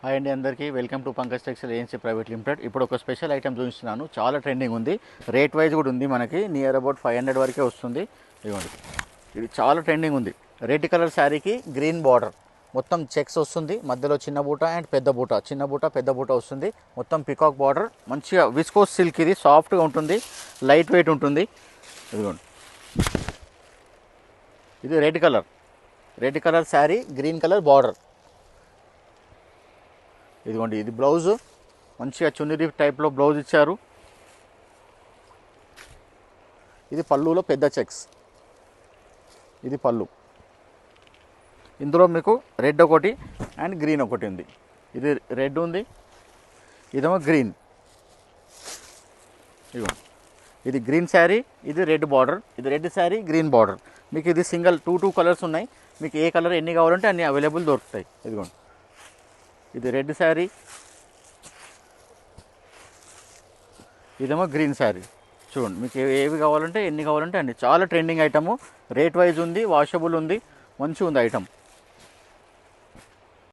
Hi అండి అందరికీ welcome to Pankaj textile agency private limited. ఇప్పుడు ఒక స్పెషల్ ఐటమ్ చూపిస్తున్నాను. చాలా ట్రెండింగ్ ఉంది. రేట్ వైజ్ కూడా ఉంది. మనకి నియర్ అబౌట్ 500 వరకే వస్తుంది. ఇదిగోండి, ఇది చాలా ట్రెండింగ్ ఉంది. రెడ్ కలర్ శారీకి గ్రీన్ బార్డర్, మొత్తం చెక్స్ వస్తుంది. మధ్యలో చిన్న బూట అండ్ పెద్ద బూట, చిన్న బూట పెద్ద బూట వస్తుంది. మొత్తం పికాక్ బార్డర్, మంచిగా విస్కోస్ సిల్క్, ఇది సాఫ్ట్గా ఉంటుంది, లైట్ వెయిట్ ఉంటుంది. ఇదిగోండి, ఇది red colour sari, green colour border. ఇదిగోండి, ఇది బ్లౌజు, మంచిగా చున్నీ టైప్లో బ్లౌజ్ ఇచ్చారు. ఇది పళ్ళులో పెద్ద చెక్స్, ఇది పళ్ళు. ఇందులో మీకు రెడ్ ఒకటి అండ్ గ్రీన్ ఒకటి ఉంది. ఇది రెడ్ ఉంది, ఇదేమో గ్రీన్. ఇదిగోండి, ఇది గ్రీన్ శారీ, ఇది రెడ్ బార్డర్. ఇది రెడ్ శారీ, గ్రీన్ బార్డర్. మీకు ఇది సింగిల్ టూ కలర్స్ ఉన్నాయి. మీకు ఏ కలర్ ఎన్ని కావాలంటే అన్ని అవైలబుల్ దొరుకుతాయి. ఇదిగోండి, ఇది రెడ్ శారీ, ఇదేమో గ్రీన్ శారీ. చూడండి, మీకు ఏవి కావాలంటే ఎన్ని కావాలంటే అన్ని. చాలా ట్రెండింగ్ ఐటము, రేట్ వైజ్ ఉంది, వాషబుల్ ఉంది, మంచిగా ఉంది ఐటమ్.